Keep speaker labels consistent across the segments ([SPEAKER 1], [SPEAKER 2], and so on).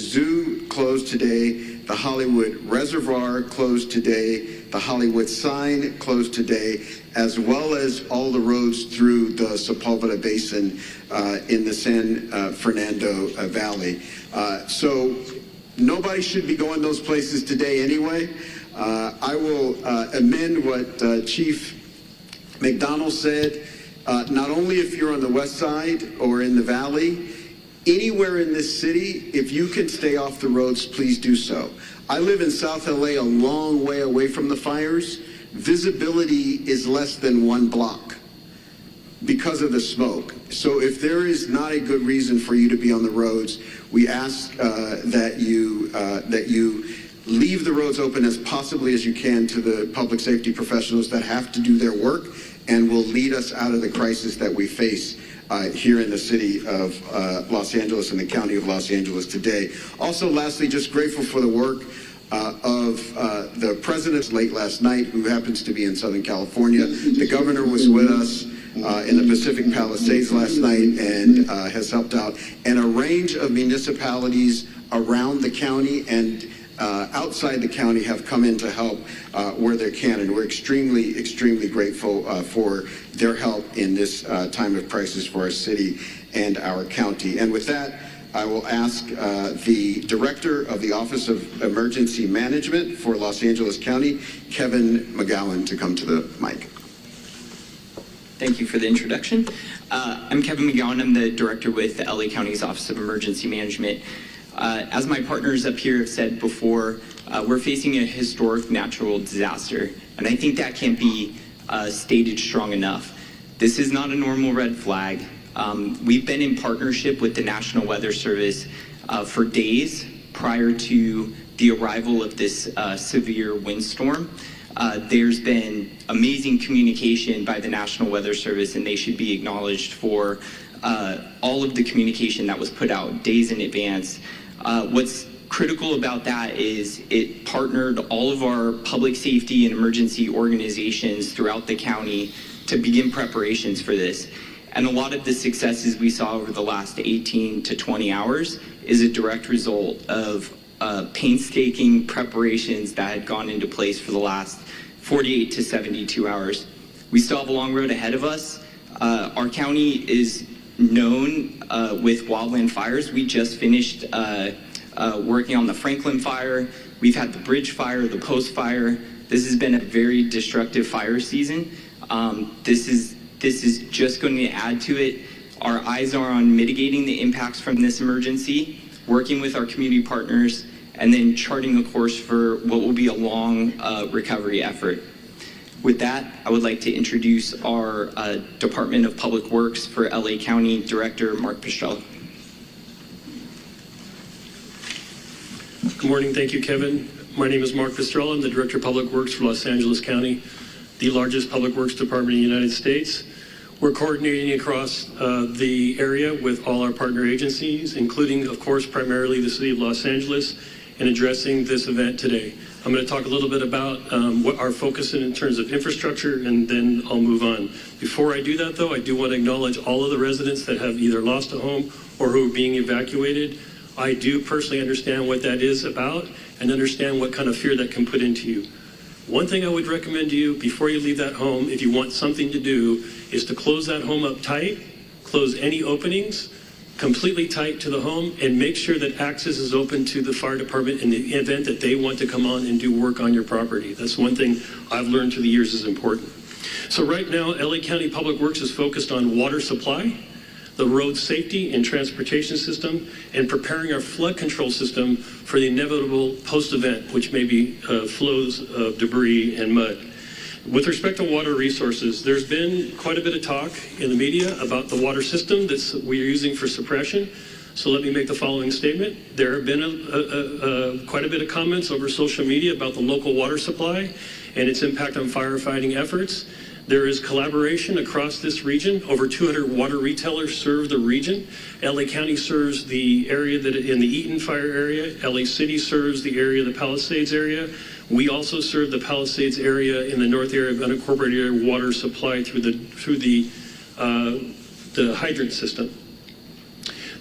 [SPEAKER 1] Zoo closed today, the Hollywood Reservoir closed today, the Hollywood Sign closed today, as well as all the roads through the Sepulveda Basin in the San Fernando Valley. So nobody should be going those places today anyway. I will amend what Chief McDonald said. Not only if you're on the west side or in the valley, anywhere in this city, if you can stay off the roads, please do so. I live in South LA, a long way away from the fires. Visibility is less than 1 block because of the smoke. So if there is not a good reason for you to be on the roads, we ask that you leave the roads open as possibly as you can to the public safety professionals that have to do their work and will lead us out of the crisis that we face here in the city of Los Angeles and the county of Los Angeles today. Also, lastly, just grateful for the work of the president late last night, who happens to be in Southern California. The governor was with us in the Pacific Palisades last night and has helped out. And a range of municipalities around the county and outside the county have come in to help where they can, and we're extremely, extremely grateful for their help in this time of crisis for our city and our county. And with that, I will ask the Director of the Office of Emergency Management for Los Angeles County, Kevin McGowan, to come to the mic.
[SPEAKER 2] Thank you for the introduction. I'm Kevin McGowan. I'm the Director with the LA County's Office of Emergency Management. As my partners up here have said before, we're facing a historic natural disaster, and I think that can't be stated strong enough. This is not a normal red flag. We've been in partnership with the National Weather Service for days prior to the arrival of this severe windstorm. There's been amazing communication by the National Weather Service, and they should be acknowledged for all of the communication that was put out days in advance. What's critical about that is it partnered all of our public safety and emergency organizations throughout the county to begin preparations for this. And a lot of the successes we saw over the last 18 to 20 hours is a direct result of painstaking preparations that had gone into place for the last 48 to 72 hours. We still have a long road ahead of us. Our county is known with wildland fires. We just finished working on the Franklin fire. We've had the Bridge fire, the Post fire. This has been a very destructive fire season. This is just going to add to it. Our eyes are on mitigating the impacts from this emergency, working with our community partners, and then charting a course for what will be a long recovery effort. With that, I would like to introduce our Department of Public Works for LA County Director, Mark Pistrella.
[SPEAKER 3] Good morning, thank you, Kevin. My name is Mark Pistrella. I'm the Director of Public Works for Los Angeles County, the largest public works department in the United States. We're coordinating across the area with all our partner agencies, including, of course, primarily the City of Los Angeles, in addressing this event today. I'm going to talk a little bit about what our focus is in terms of infrastructure, and then I'll move on. Before I do that, though, I do want to acknowledge all of the residents that have either lost a home or who are being evacuated. I do personally understand what that is about and understand what kind of fear that can put into you. One thing I would recommend to you before you leave that home, if you want something to do, is to close that home up tight, close any openings, completely tight to the home, and make sure that access is open to the fire department in the event that they want to come on and do work on your property. That's one thing I've learned through the years is important. So right now, LA County Public Works is focused on water supply, the road safety and transportation system, and preparing our flood control system for the inevitable post-event, which may be flows of debris and mud. With respect to water resources, there's been quite a bit of talk in the media about the water system that we're using for suppression. So let me make the following statement. There have been quite a bit of comments over social media about the local water supply and its impact on firefighting efforts. There is collaboration across this region. Over 200 water retailers serve the region. LA County serves the area that in the Eaton fire area. LA City serves the area of the Palisades area. We also serve the Palisades area in the north area of unincorporated area water supply through the hydrant system.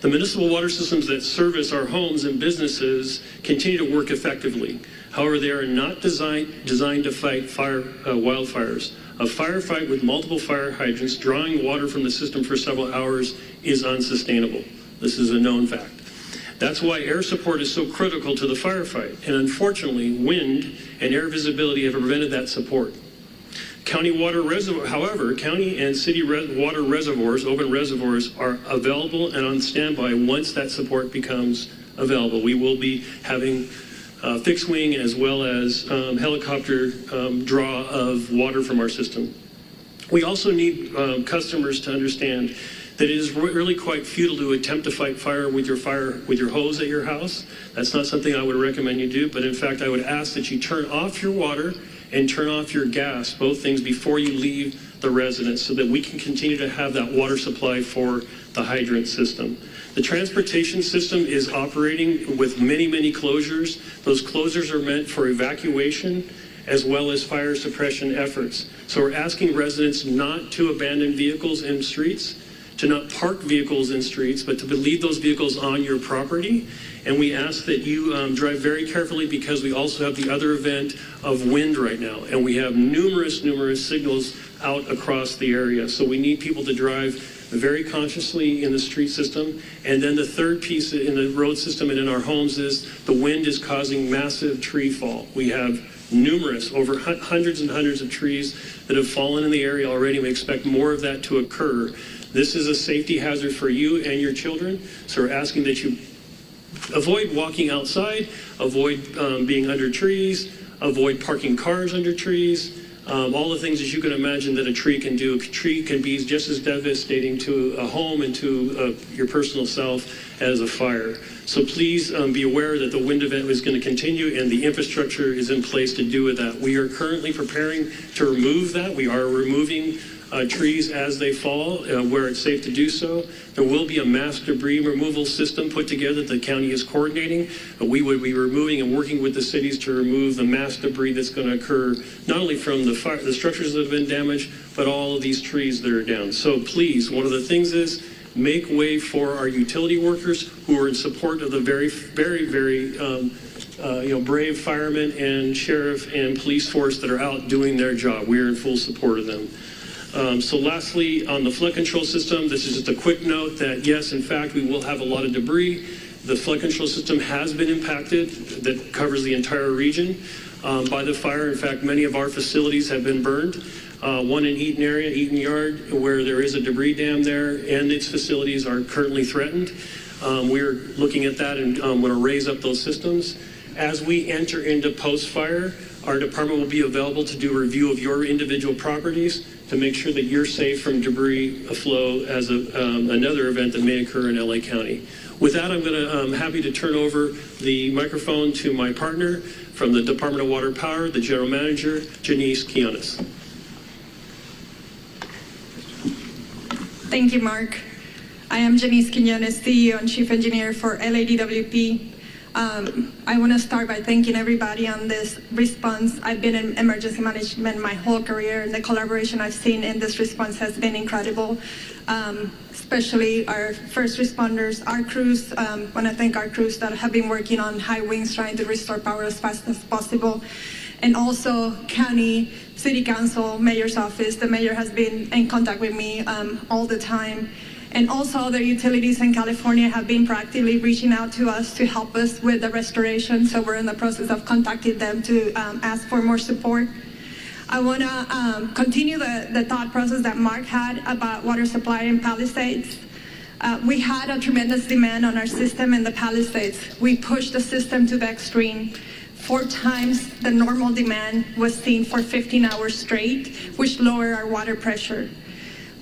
[SPEAKER 3] The municipal water systems that service our homes and businesses continue to work effectively. However, they are not designed to fight wildfires. A firefight with multiple fire hydrants drawing water from the system for several hours is unsustainable. This is a known fact. That's why air support is so critical to the firefight. And unfortunately, wind and air visibility have prevented that support. County water reservoir, however, county and city water reservoirs, open reservoirs, are available and on standby once that support becomes available. We will be having fixed wing as well as helicopter draw of water from our system. We also need customers to understand that it is really quite futile to attempt to fight fire with your hose at your house. That's not something I would recommend you do, but in fact I would ask that you turn off your water and turn off your gas, both things, before you leave the residence so that we can continue to have that water supply for the hydrant system. The transportation system is operating with many, many closures. Those closures are meant for evacuation as well as fire suppression efforts. So we're asking residents not to abandon vehicles in streets, to not park vehicles in streets, but to leave those vehicles on your property. And we ask that you drive very carefully because we also have the other event of wind right now. And we have numerous signals out across the area. So we need people to drive very consciously in the street system. And then the third piece in the road system and in our homes is the wind is causing massive tree fall. We have numerous, over hundreds and hundreds of trees that have fallen in the area already. We expect more of that to occur. This is a safety hazard for you and your children. So we're asking that you avoid walking outside, avoid being under trees, avoid parking cars under trees, all the things that you can imagine that a tree can do. A tree can be just as devastating to a home and to your personal self as a fire. So please be aware that the wind event is going to continue and the infrastructure is in place to do with that. We are currently preparing to remove that. We are removing trees as they fall where it's safe to do so. There will be a mass debris removal system put together that the county is coordinating. But we would be removing and working with the cities to remove the mass debris that's going to occur not only from the structures that have been damaged, but all of these trees that are down. So please, one of the things is make way for our utility workers who are in support of the very brave firemen and sheriff and police force that are out doing their job. We are in full support of them. So lastly, on the flood control system, this is just a quick note that yes, in fact, we will have a lot of debris. The flood control system has been impacted. That covers the entire region by the fire. In fact, many of our facilities have been burned. One in Eaton area, Eaton Yard, where there is a debris dam there, and its facilities are currently threatened. We're looking at that and want to raise up those systems. As we enter into post-fire, our department will be available to do a review of your individual properties to make sure that you're safe from debris flow as another event that may occur in LA County. With that, I'm happy to turn over the microphone to my partner from the Department of Water Power, the General Manager, Janice Quinones.
[SPEAKER 4] Thank you, Mark. I am Janice Quinones, CEO and Chief Engineer for LADWP. I want to start by thanking everybody on this response. I've been in emergency management my whole career, and the collaboration I've seen in this response has been incredible, especially our first responders, our crews. I want to thank our crews that have been working on high winds trying to restore power as fast as possible. And also county, city council, mayor's office. The mayor has been in contact with me all the time. And also other utilities in California have been proactively reaching out to us to help us with the restoration. So we're in the process of contacting them to ask for more support. I want to continue the thought process that Mark had about water supply in Palisades. We had a tremendous demand on our system in the Palisades. We pushed the system to the extreme. 4 times the normal demand was seen for 15 hours straight, which lowered our water pressure.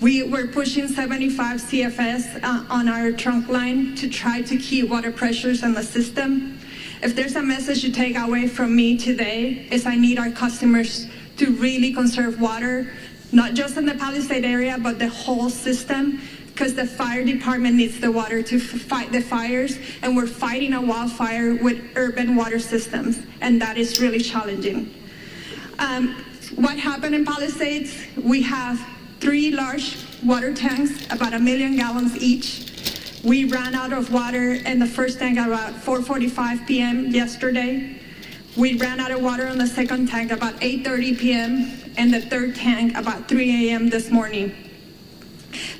[SPEAKER 4] We were pushing 75 CFS on our trunk line to try to keep water pressures in the system. If there's a message you take away from me today, is I need our customers to really conserve water, not just in the Palisade area, but the whole system, because the fire department needs the water to fight the fires, and we're fighting a wildfire with urban water systems, and that is really challenging. What happened in Palisades? We have 3 large water tanks, about 1 million gallons each. We ran out of water in the first tank at about 4:45 p.m. yesterday. We ran out of water on the second tank about 8:30 p.m. and the third tank about 3 a.m. this morning.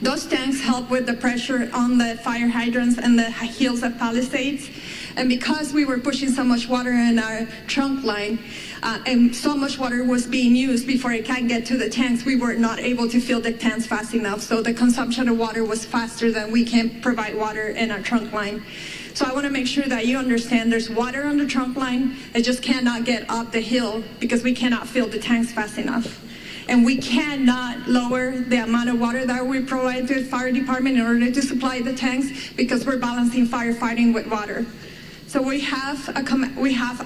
[SPEAKER 4] Those tanks help with the pressure on the fire hydrants and the hills of Palisades. And because we were pushing so much water in our trunk line, and so much water was being used before it can get to the tanks, we were not able to fill the tanks fast enough. So the consumption of water was faster than we can provide water in our trunk line. So I want to make sure that you understand there's water on the trunk line. It just cannot get up the hill because we cannot fill the tanks fast enough. And we cannot lower the amount of water that we provide to the fire department in order to supply the tanks because we're balancing firefighting with water. So we have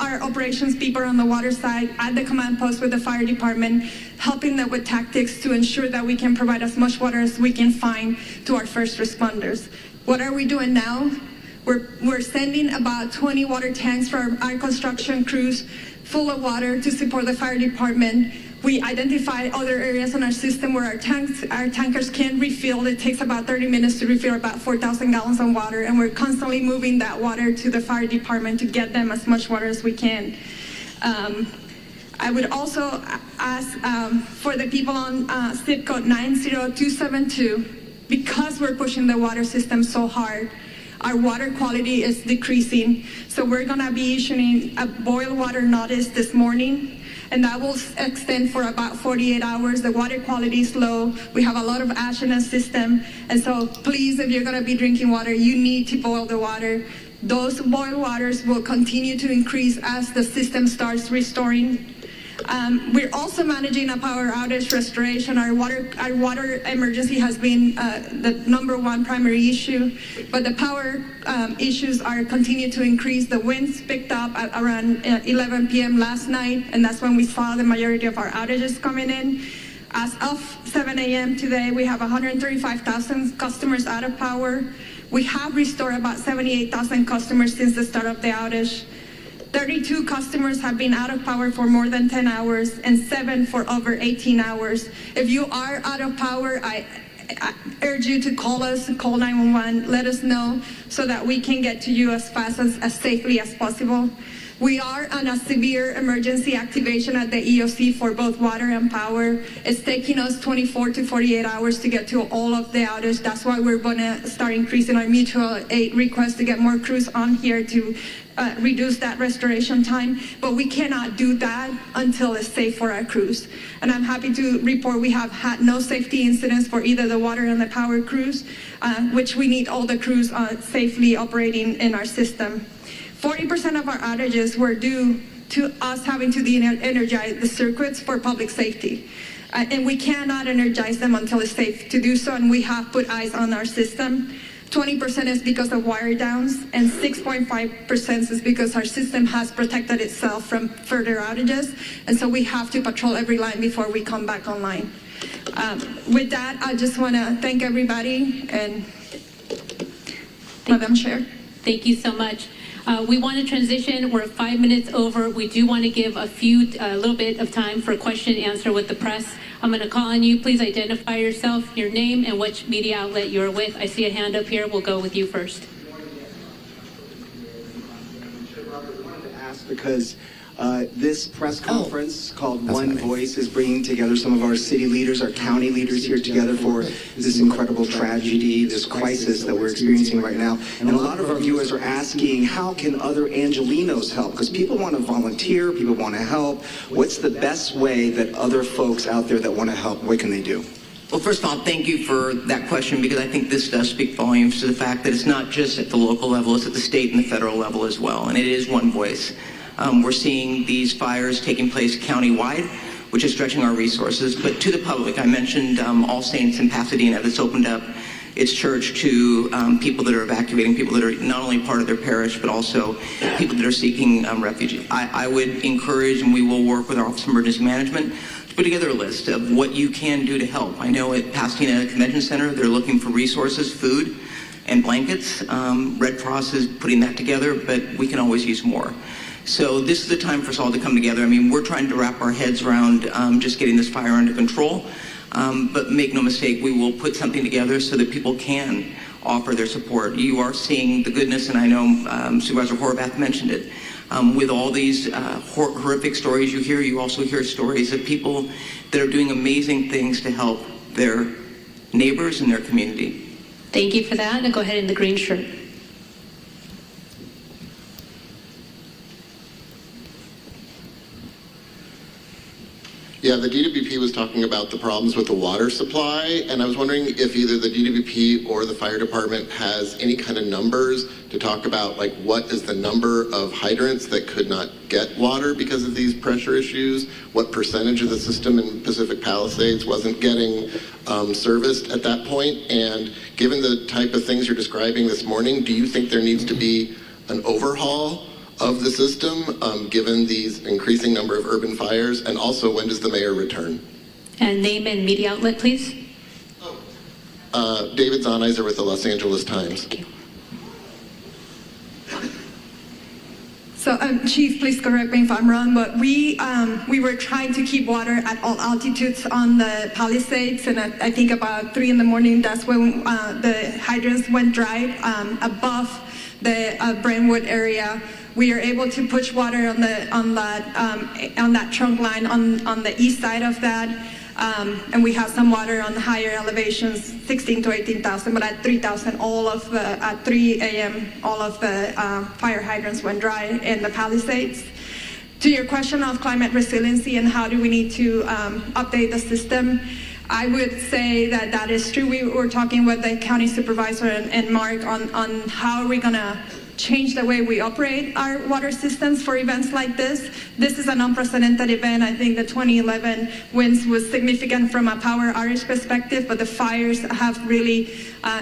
[SPEAKER 4] our operations people on the water side at the command post with the fire department, helping them with tactics to ensure that we can provide as much water as we can find to our first responders. What are we doing now? We're sending about 20 water tanks for our construction crews full of water to support the fire department. We identify other areas in our system where our tankers can refill. It takes about 30 minutes to refill about 4,000 gallons of water, and we're constantly moving that water to the fire department to get them as much water as we can. I would also ask for the people on zip code 90272, because we're pushing the water system so hard, our water quality is decreasing. So we're gonna be issuing a boil water notice this morning, and that will extend for about 48 hours. The water quality is low. We have a lot of ash in the system. And so please, if you're gonna be drinking water, you need to boil the water. Those boiled waters will continue to increase as the system starts restoring. We're also managing a power outage restoration. Our water emergency has been the #1 primary issue, but the power issues are continue to increase. The winds picked up at around 11 p.m. last night, and that's when we saw the majority of our outages coming in. As of 7 a.m. today, we have 135,000 customers out of power. We have restored about 78,000 customers since the start of the outage. 32 customers have been out of power for more than 10 hours and 7 for over 18 hours. If you are out of power, I urge you to call us, call 911, let us know so that we can get to you as fast as safely as possible. We are on a severe emergency activation at the EOC for both water and power. It's taking us 24 to 48 hours to get to all of the outage. That's why we're gonna start increasing our mutual aid request to get more crews on here to reduce that restoration time, but we cannot do that until it's safe for our crews. And I'm happy to report we have had no safety incidents for either the water and the power crews, which we need all the crews safely operating in our system. 40% of our outages were due to us having to de-energize the circuits for public safety. And we cannot energize them until it's safe to do so, and we have put eyes on our system. 20% is because of wire downs, and 6.5% is because our system has protected itself from further outages, and so we have to patrol every line before we come back online. With that, I just want to thank everybody and Madam Chair.
[SPEAKER 5] Thank you so much. We want to transition. We're 5 minutes over. We do want to give a little bit of time for question and answer with the press. I'm going to call on you. Please identify yourself, your name, and which media outlet you're with. I see a hand up here. We'll go with you first.
[SPEAKER 6] Because this press conference called One Voice is bringing together some of our city leaders, our county leaders here together for this incredible tragedy, this crisis that we're experiencing right now. And a lot of our viewers are asking, how can other Angelenos help? Because people want to volunteer, people want to help. What's the best way that other folks out there that want to help, what can they do?
[SPEAKER 7] Well, first of all, thank you for that question, because I think this does speak volumes to the fact that it's not just at the local level, it's at the state and the federal level as well, and it is one voice. We're seeing these fires taking place countywide, which is stretching our resources. But to the public, I mentioned All Saints in Pasadena that's opened up its church to people that are evacuating, people that are not only part of their parish, but also people that are seeking refuge. I would encourage, and we will work with our Office of Emergency Management, to put together a list of what you can do to help. I know at Pasadena Convention Center, they're looking for resources, food, and blankets. Red Cross is putting that together, but we can always use more. So this is the time for us all to come together. I mean, we're trying to wrap our heads around just getting this fire under control, but make no mistake, we will put something together so that people can offer their support. You are seeing the goodness, and I know Supervisor Horvath mentioned it. With all these horrific stories you hear, you also hear stories of people that are doing amazing things to help their neighbors and their community.
[SPEAKER 5] Thank you for that. Now go ahead in the green shirt.
[SPEAKER 8] Yeah, the DWP was talking about the problems with the water supply, and I was wondering if either the DWP or the fire department has any kind of numbers to talk about, like what is the number of hydrants that could not get water because of these pressure issues, what percentage of the system in Pacific Palisades wasn't getting serviced at that point, and given the type of things you're describing this morning, do you think there needs to be an overhaul of the system, given these increasing number of urban fires? And also, when does the mayor return?
[SPEAKER 5] And name and media outlet, please.
[SPEAKER 8] David Zahnizer with the Los Angeles Times.
[SPEAKER 5] Thank you.
[SPEAKER 4] So, Chief, please correct me if I'm wrong, but we were trying to keep water at all altitudes on the Palisades, and I think about 3 in the morning, that's when the hydrants went dry above the Brentwood area. We are able to push water on that trunk line on the east side of that, and we have some water on the higher elevations, 16 to 18,000. But at 3,000, at 3 a.m., all of the fire hydrants went dry in the Palisades. To your question of climate resiliency and how do we need to update the system, I would say that that is true. We were talking with the county supervisor and Mark on how are we going to change the way we operate our water systems for events like this. This is an unprecedented event. I think the 2011 winds was significant from a power outage perspective, but the fires have really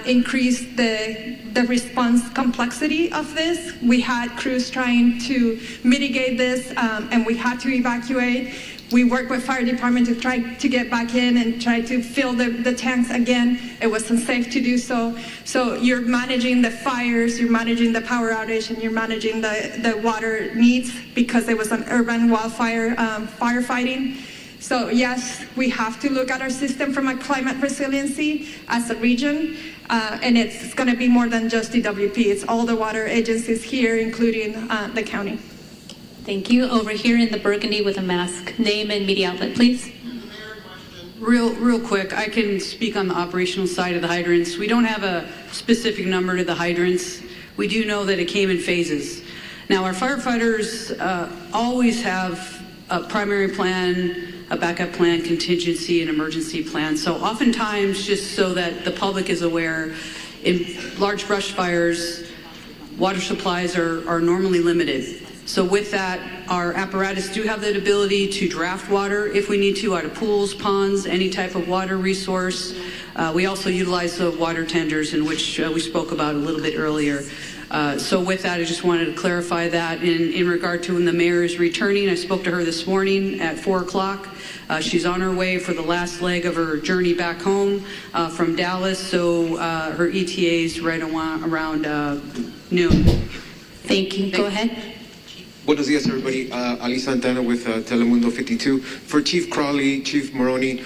[SPEAKER 4] increased the response complexity of this. We had crews trying to mitigate this, and we had to evacuate. We worked with fire department to try to get back in and try to fill the tanks again. It was unsafe to do so. So you're managing the fires, you're managing the power outage, and you're managing the water needs because it was an urban wildfire firefighting. So yes, we have to look at our system from a climate resiliency as a region, and it's going to be more than just DWP. It's all the water agencies here, including the county.
[SPEAKER 5] Thank you. Over here in the burgundy with a mask. Name and media outlet, please.
[SPEAKER 9] Real quick, I can speak on the operational side of the hydrants. We don't have a specific number to the hydrants. We do know that it came in phases. Now, our firefighters always have a primary plan, a backup plan, contingency, and emergency plan. So oftentimes, just so that the public is aware, in large brush fires, water supplies are normally limited. So with that, our apparatus do have that ability to draft water if we need to out of pools, ponds, any type of water resource. We also utilize the water tenders, in which we spoke about a little bit earlier. So with that, I just wanted to clarify that. In regard to when the mayor is returning, I spoke to her this morning at 4 o'clock. She's on her way for the last leg of her journey back home from Dallas, so her ETA is right around noon.
[SPEAKER 5] Thank you. Go ahead.
[SPEAKER 10] Buenos días, everybody. Ali Santana with Telemundo 52. For Chief Crawley, Chief Maroney,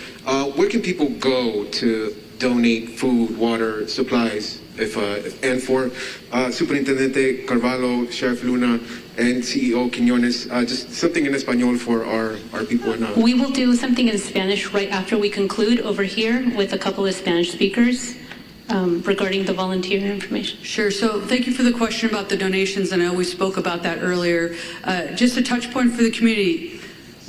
[SPEAKER 10] where can people go to donate food, water, supplies? And for Superintendente Carvalho, Sheriff Luna, and CEO Quiñones, just something in Espanol for our people in
[SPEAKER 5] We will do something in Spanish right after we conclude over here with a couple of Spanish speakers. Regarding the volunteer information.
[SPEAKER 9] Sure. So thank you for the question about the donations. I know we spoke about that earlier. Just a touch point for the community.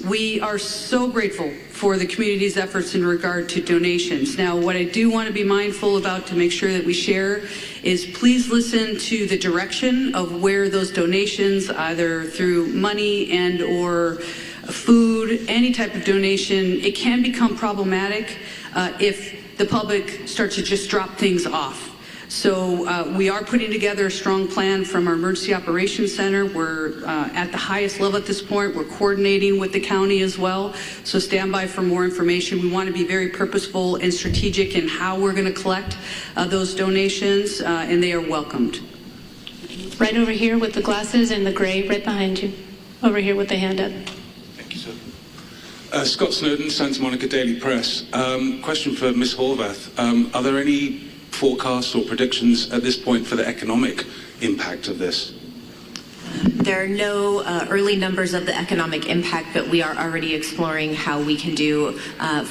[SPEAKER 9] We are so grateful for the community's efforts in regard to donations. Now, what I do want to be mindful about to make sure that we share is please listen to the direction of where those donations, either through money and or food, any type of donation, it can become problematic if the public starts to just drop things off. So we are putting together a strong plan from our Emergency Operations Center. We're at the highest level at this point. We're coordinating with the county as well. So stand by for more information. We want to be very purposeful and strategic in how we're going to collect those donations, and they are welcomed.
[SPEAKER 5] Right over here with the glasses and the gray, right behind you. Over here with the hand up.
[SPEAKER 11] Thank you, sir. Scott Snowden, Santa Monica Daily Press. Question for Ms. Horvath. Are there any forecasts or predictions at this point for the economic impact of this?
[SPEAKER 12] There are no early numbers of the economic impact, but we are already exploring how we can do,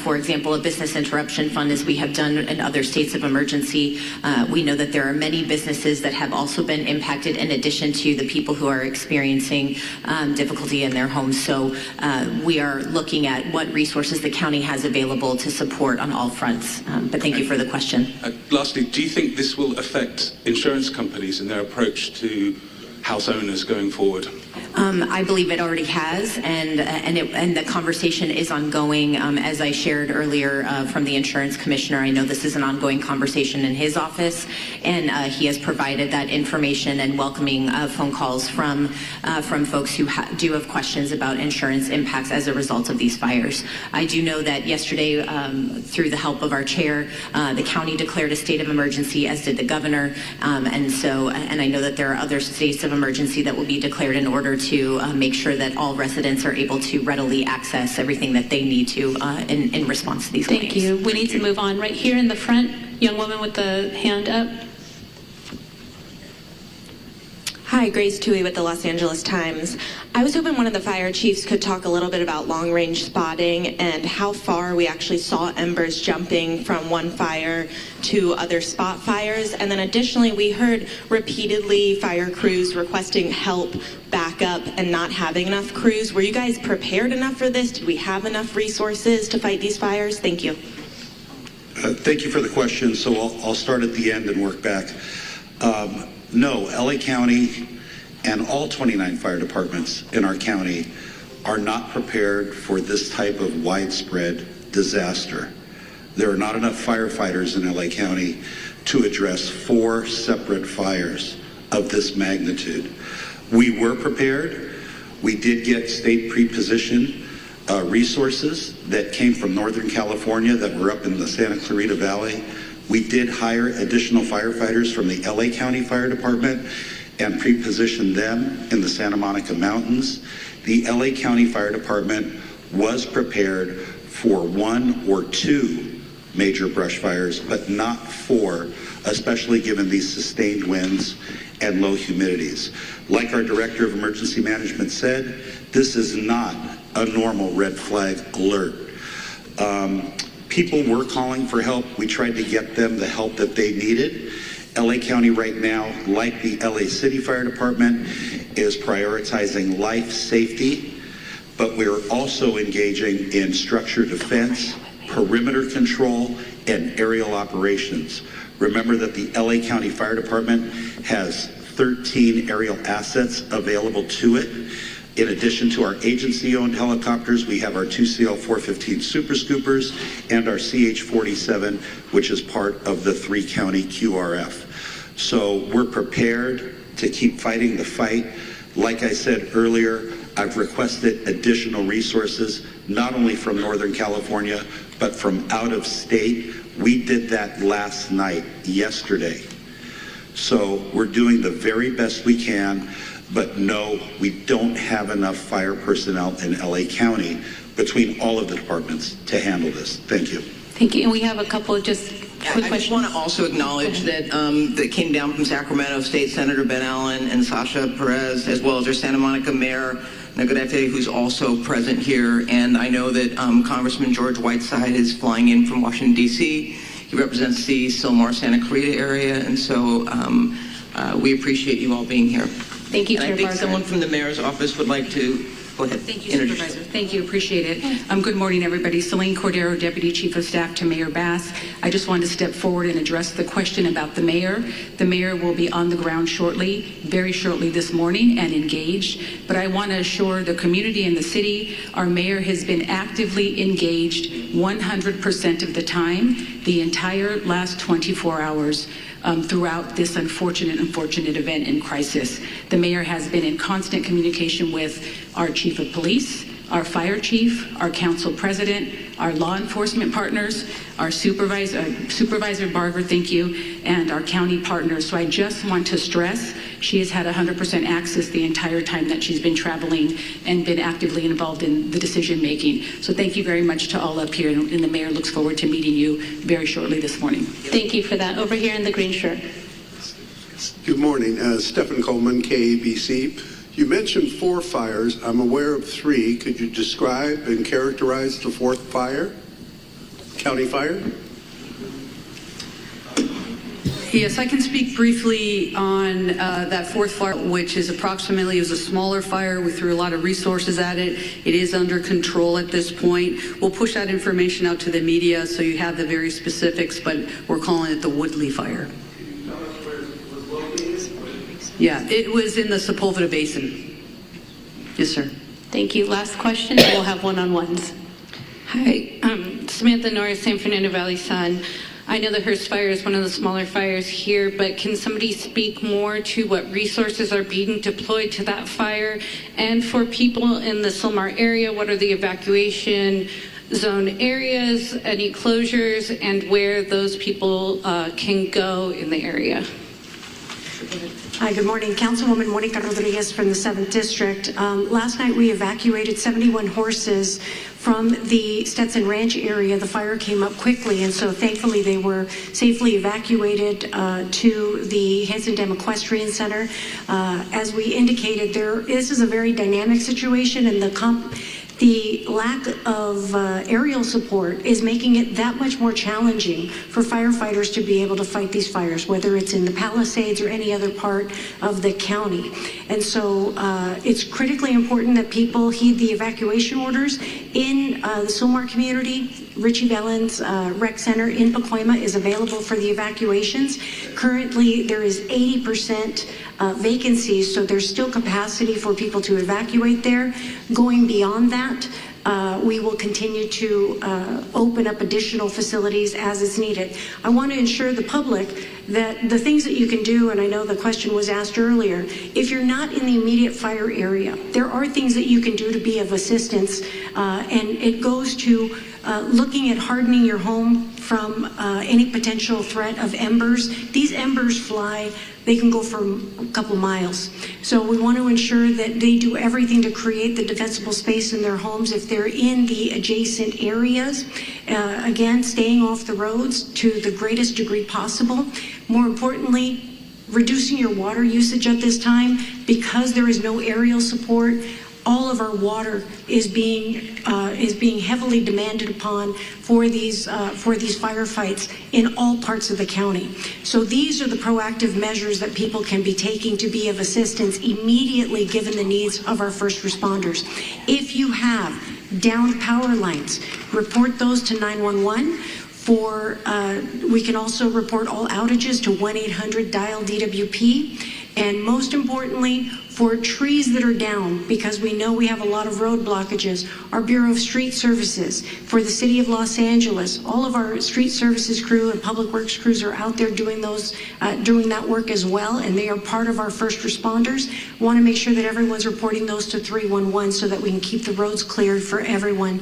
[SPEAKER 12] for example, a business interruption fund, as we have done in other states of emergency. We know that there are many businesses that have also been impacted, in addition to the people who are experiencing difficulty in their homes. So we are looking at what resources the county has available to support on all fronts. But thank you for the question.
[SPEAKER 11] Lastly, do you think this will affect insurance companies in their approach to house owners going forward?
[SPEAKER 12] I believe it already has, and the conversation is ongoing. As I shared earlier from the insurance commissioner, I know this is an ongoing conversation in his office, and he has provided that information and welcoming phone calls from folks who do have questions about insurance impacts as a result of these fires. I do know that yesterday, through the help of our chair, the county declared a state of emergency, as did the governor, and I know that there are other states of emergency that will be declared in order to make sure that all residents are able to readily access everything that they need to in response to these claims.
[SPEAKER 5] Thank you. We need to move on. Right here in the front, young woman with the hand up.
[SPEAKER 13] Hi, Grace Tui with the Los Angeles Times. I was hoping one of the fire chiefs could talk a little bit about long-range spotting and how far we actually saw embers jumping from one fire to other spot fires. And then additionally, we heard repeatedly fire crews requesting help, backup, and not having enough crews. Were you guys prepared enough for this? Did we have enough resources to fight these fires? Thank you.
[SPEAKER 14] Thank you for the question. So I'll start at the end and work back. No, LA County and all 29 fire departments in our county are not prepared for this type of widespread disaster. There are not enough firefighters in LA County to address 4 separate fires of this magnitude. We were prepared. We did get state pre-position resources that came from Northern California that were up in the Santa Clarita Valley. We did hire additional firefighters from the LA County Fire Department and pre-positioned them in the Santa Monica Mountains. The LA County Fire Department was prepared for 1 or 2 major brush fires, but not 4, especially given these sustained winds and low humidities. Like our Director of Emergency Management said, this is not a normal red flag alert. People were calling for help. We tried to get them the help that they needed. LA County right now, like the LA City Fire Department, is prioritizing life safety, but we're also engaging in structure defense, perimeter control, and aerial operations. Remember that the LA County Fire Department has 13 aerial assets available to it. In addition to our agency-owned helicopters, we have our 2 CL-415 Super Scoopers and our CH-47, which is part of the 3-county QRF. So we're prepared to keep fighting the fight. Like I said earlier, I've requested additional resources, not only from Northern California, but from out of state. We did that last night, yesterday. So we're doing the very best we can. But no, we don't have enough fire personnel in LA County between all of the departments to handle this. Thank you.
[SPEAKER 5] Thank you. And we have a couple of just quick questions.
[SPEAKER 7] I just want to also acknowledge that that came down from Sacramento State Senator Ben Allen and Sasha Perez, as well as our Santa Monica Mayor Nagarete, who's also present here. And I know that Congressman George Whiteside is flying in from Washington, D.C. He represents the Sylmar Santa Clarita area. And so we appreciate you all being here.
[SPEAKER 5] Thank you,
[SPEAKER 7] and
[SPEAKER 5] Chair
[SPEAKER 7] I think
[SPEAKER 5] Barker.
[SPEAKER 7] someone from the mayor's office would like to go ahead.
[SPEAKER 15] Thank you, Supervisor. Thank you. Appreciate it. Good morning, everybody. Celine Cordero, Deputy Chief of Staff to Mayor Bass. I just wanted to step forward and address the question about the mayor. The mayor will be on the ground shortly, very shortly this morning, and engaged. But I want to assure the community and the city, our mayor has been actively engaged 100% of the time, the entire last 24 hours. Throughout this unfortunate event and crisis. The mayor has been in constant communication with our chief of police, our fire chief, our council president, our law enforcement partners, our Supervisor Barger, thank you, and our county partners. So I just want to stress She has had 100% access the entire time that she's been traveling and been actively involved in the decision making. So thank you very much to all up here, and the mayor looks forward to meeting you very shortly this morning.
[SPEAKER 5] Thank you for that. Over here in the green shirt.
[SPEAKER 16] Good morning. Stephen Coleman, KABC. You mentioned 4 fires. I'm aware of 3. Could you describe and characterize the 4th fire? County fire?
[SPEAKER 9] Yes, I can speak briefly on that 4th fire, which is approximately, it was a smaller fire. We threw a lot of resources at it. It is under control at this point. We'll push that information out to the media so you have the very specifics, but we're calling it the Woodley fire. Yeah, it was in the Sepulveda Basin. Yes, sir.
[SPEAKER 5] Thank you. Last question, and we'll have one-on-ones.
[SPEAKER 17] Hi, Samantha Norris, San Fernando Valley Sun. I know the Hearst fire is one of the smaller fires here, but can somebody speak more to what resources are being deployed to that fire? And for people in the Sylmar area, what are the evacuation zone areas, any closures, and where those people can go in the area?
[SPEAKER 18] Hi, good morning. Councilwoman Monica Rodriguez from the 7th District. Last night we evacuated 71 horses from the Stetson Ranch area. The fire came up quickly, and so thankfully they were safely evacuated to the Hanson Dam Equestrian Center. As we indicated, this is a very dynamic situation, and the lack of aerial support is making it that much more challenging for firefighters to be able to fight these fires, whether it's in the Palisades or any other part of the county. And so it's critically important that people heed the evacuation orders. In the Sylmar community, Richie Valens Rec Center in Pacoima is available for the evacuations. Currently, there is 80% vacancies, so there's still capacity for people to evacuate there. Going beyond that, we will continue to open up additional facilities as is needed. I want to ensure the public that the things that you can do, and I know the question was asked earlier, if you're not in the immediate fire area, there are things that you can do to be of assistance, and it goes to looking at hardening your home from any potential threat of embers. These embers fly. They can go for a couple miles. So we want to ensure that they do everything to create the defensible space in their homes if they're in the adjacent areas. Again, staying off the roads to the greatest degree possible. More importantly, reducing your water usage at this time because there is no aerial support. All of our water is being heavily demanded upon for these firefights in all parts of the county. So these are the proactive measures that people can be taking to be of assistance immediately given the needs of our first responders. If you have downed power lines, report those to 911. We can also report all outages to 1-800-DIAL-DWP. And most importantly, for trees that are down, because we know we have a lot of road blockages, our Bureau of Street Services, for the City of Los Angeles, all of our street services crew and public works crews are out there doing that work as well, and they are part of our first responders. We want to make sure that everyone's reporting those to 311 so that we can keep the roads cleared for everyone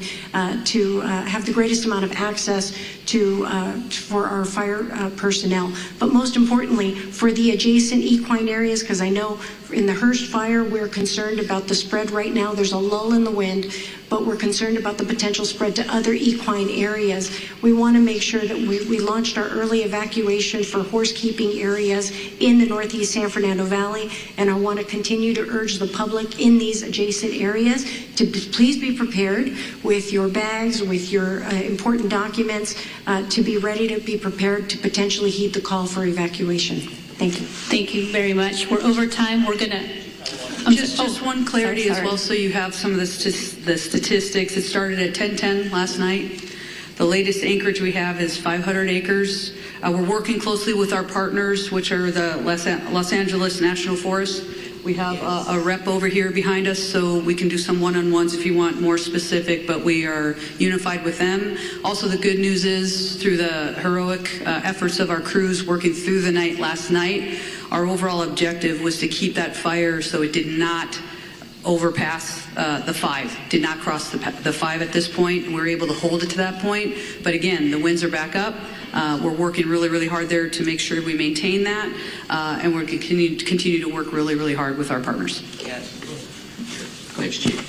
[SPEAKER 18] to have the greatest amount of access for our fire personnel. But most importantly, for the adjacent equine areas, because I know in the Hearst fire, we're concerned about the spread right now. There's a lull in the wind, but we're concerned about the potential spread to other equine areas. We want to make sure that we launched our early evacuation for horse keeping areas in the Northeast San Fernando Valley, and I want to continue to urge the public in these adjacent areas to please be prepared with your bags, with your important documents, to be ready to be prepared to potentially heed the call for evacuation. Thank you.
[SPEAKER 5] Thank you very much. We're over time. We're going to...
[SPEAKER 9] Just one clarity as well, so you have some of the statistics. It started at 10:10 last night. The latest acreage we have is 500 acres. We're working closely with our partners, which are the Los Angeles National Forest. We have a rep over here behind us, so we can do some one-on-ones if you want more specific, but we are unified with them. Also, the good news is, through the heroic efforts of our crews working through the night last night, our overall objective was to keep that fire so it did not overpass the 5, did not cross the 5 at this point. We were able to hold it to that point. But again, the winds are back up. We're working really, really hard there to make sure we maintain that. And we're continue to work really, really hard with our partners.
[SPEAKER 19] Thanks, Chief.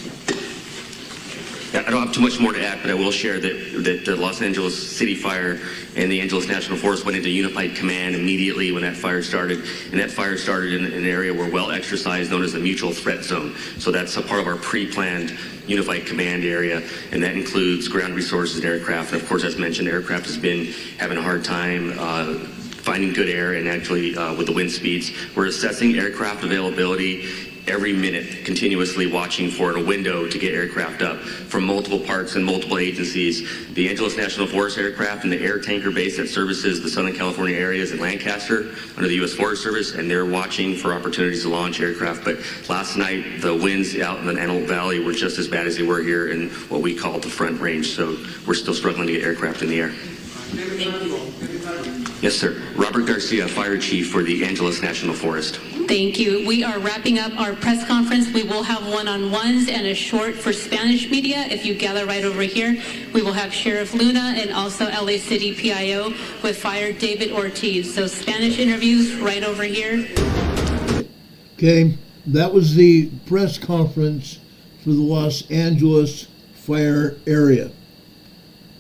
[SPEAKER 19] Yeah, I don't have too much more to add, but I will share that the Los Angeles City Fire and the Angeles National Forest went into unified command immediately when that fire started. And that fire started in an area we're well exercised, known as the Mutual Threat Zone. So that's a part of our pre-planned unified command area, and that includes ground resources and aircraft. And of course, as mentioned, aircraft has been having a hard time finding good air, and actually with the wind speeds. We're assessing aircraft availability every minute, continuously watching for a window to get aircraft up from multiple parks and multiple agencies. The Angeles National Forest aircraft and the air tanker base that services the Southern California areas in Lancaster under the U.S. Forest Service, and they're watching for opportunities to launch aircraft. But last night, the winds out in the Antelope Valley were just as bad as they were here in what we call the Front Range. So we're still struggling to get aircraft in the air. Yes, sir. Robert Garcia, Fire Chief for the Angeles National Forest.
[SPEAKER 5] Thank you. We are wrapping up our press conference. We will have one-on-ones and a short for Spanish media. If you gather right over here, we will have Sheriff Luna and also LA City PIO with Fire David Ortiz. So Spanish interviews right over here.
[SPEAKER 20] Okay, that was the press conference for the Los Angeles fire area.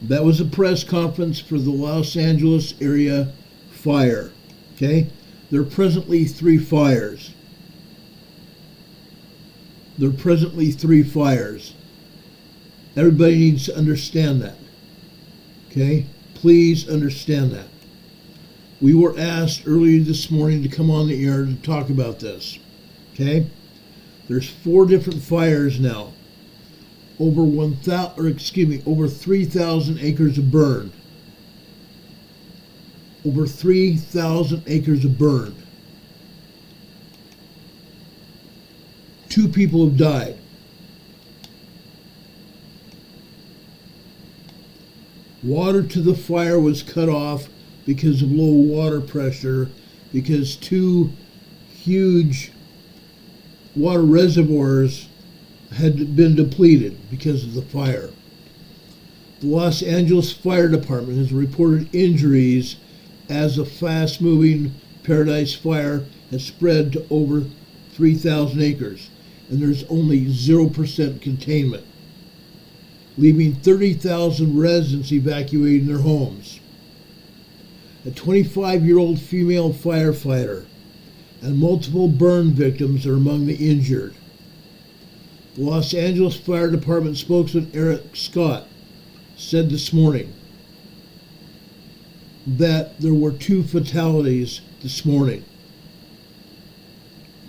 [SPEAKER 20] That was a press conference for the Los Angeles area fire. Okay? There are presently 3 fires. There are presently 3 fires. Everybody needs to understand that. Okay? Please understand that. We were asked earlier this morning to come on the air to talk about this. Okay? There's 4 different fires now. Over 3,000 acres of burned. Over 3,000 acres of burned. 2 people have died. Water to the fire was cut off because of low water pressure, because 2 huge water reservoirs had been depleted because of the fire. The Los Angeles Fire Department has reported injuries as the fast-moving Paradise Fire has spread to over 3,000 acres, and there's only 0% containment, leaving 30,000 residents evacuating their homes. A 25-year-old female firefighter and multiple burn victims are among the injured. The Los Angeles Fire Department spokesman Eric Scott said this morning that there were 2 fatalities this morning.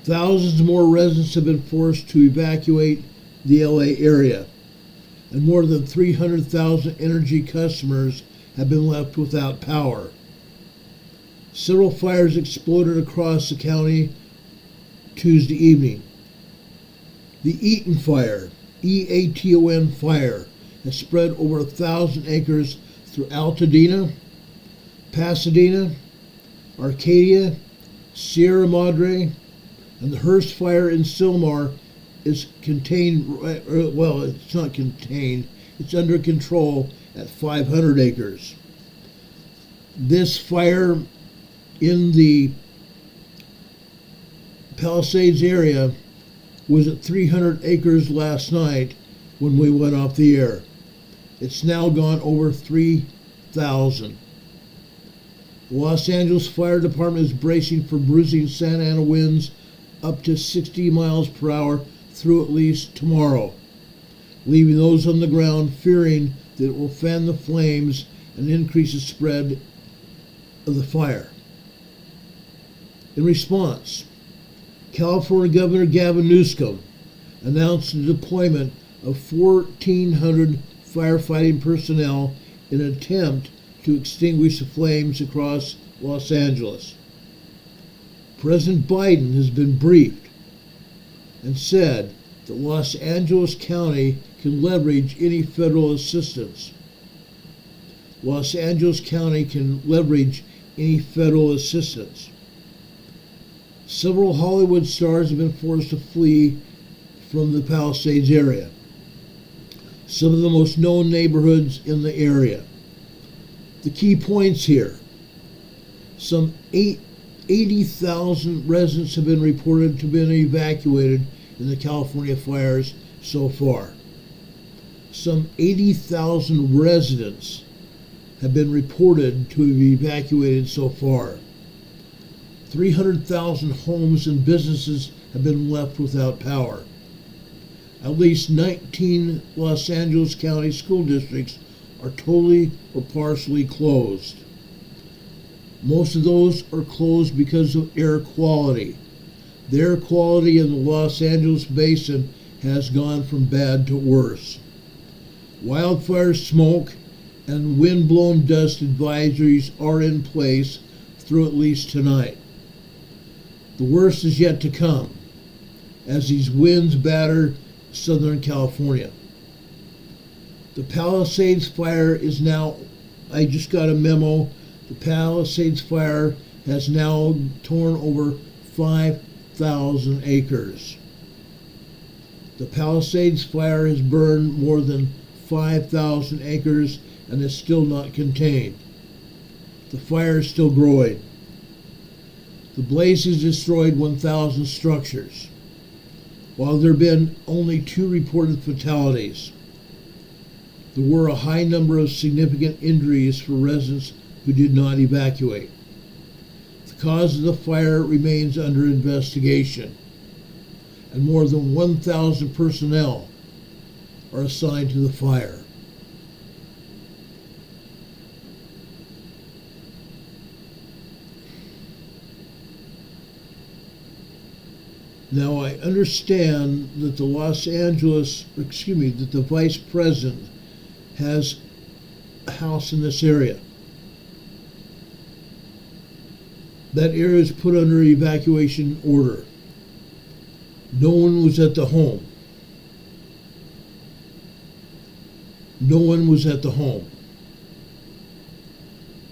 [SPEAKER 20] Thousands more residents have been forced to evacuate the LA area, and more than 300,000 energy customers have been left without power. Several fires exploded across the county Tuesday evening. The Eaton Fire, E-A-T-O-N fire, has spread over 1,000 acres through Altadena, Pasadena, Arcadia, Sierra Madre, and the Hearst Fire in Sylmar is contained, well, it's not contained, it's under control at 500 acres. This fire in the Palisades area was at 300 acres last night when we went off the air. It's now gone over 3,000. The Los Angeles Fire Department is bracing for bruising Santa Ana winds up to 60 miles per hour through at least tomorrow, leaving those on the ground fearing that it will fan the flames and increase the spread of the fire. In response, California Governor Gavin Newsom announced the deployment of 1,400 firefighting personnel in an attempt to extinguish the flames across Los Angeles. President Biden has been briefed and said that Los Angeles County can leverage any federal assistance. Los Angeles County can leverage any federal assistance. Several Hollywood stars have been forced to flee from the Palisades area. Some of the most known neighborhoods in the area. The key points here: some 80,000 residents have been reported to have been evacuated in the California fires so far. Some 80,000 residents have been reported to have evacuated so far. 300,000 homes and businesses have been left without power. At least 19 Los Angeles County school districts are totally or partially closed. Most of those are closed because of air quality. The air quality in the Los Angeles basin has gone from bad to worse. Wildfire smoke and wind-blown dust advisories are in place through at least tonight. The worst is yet to come as these winds batter Southern California. The Palisades fire is now, I just got a memo, the Palisades fire has now torn over 5,000 acres. The Palisades fire has burned more than 5,000 acres and is still not contained. The fire is still growing. The blaze has destroyed 1,000 structures. While there have been only 2 reported fatalities, there were a high number of significant injuries for residents who did not evacuate. The cause of the fire remains under investigation, and more than 1,000 personnel are assigned to the fire. Now I understand that the that the vice president has a house in this area. That area is put under evacuation order. No one was at the home. No one was at the home.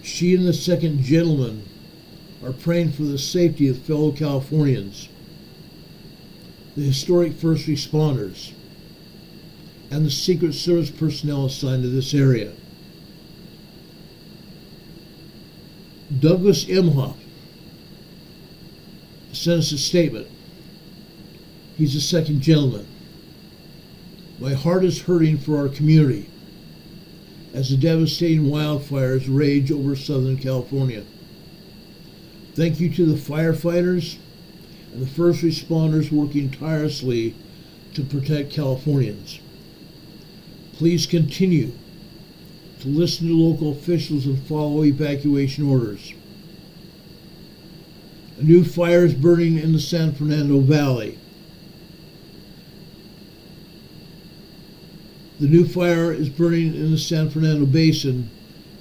[SPEAKER 20] She and the second gentleman are praying for the safety of fellow Californians, the historic first responders, and the Secret Service personnel assigned to this area. Douglas Emhoff sent us a statement. He's the second gentleman. My heart is hurting for our community as the devastating wildfires rage over Southern California. Thank you to the firefighters and the first responders working tirelessly to protect Californians. Please continue to listen to local officials and follow evacuation orders. A new fire is burning in the San Fernando Valley. The new fire is burning in the San Fernando Basin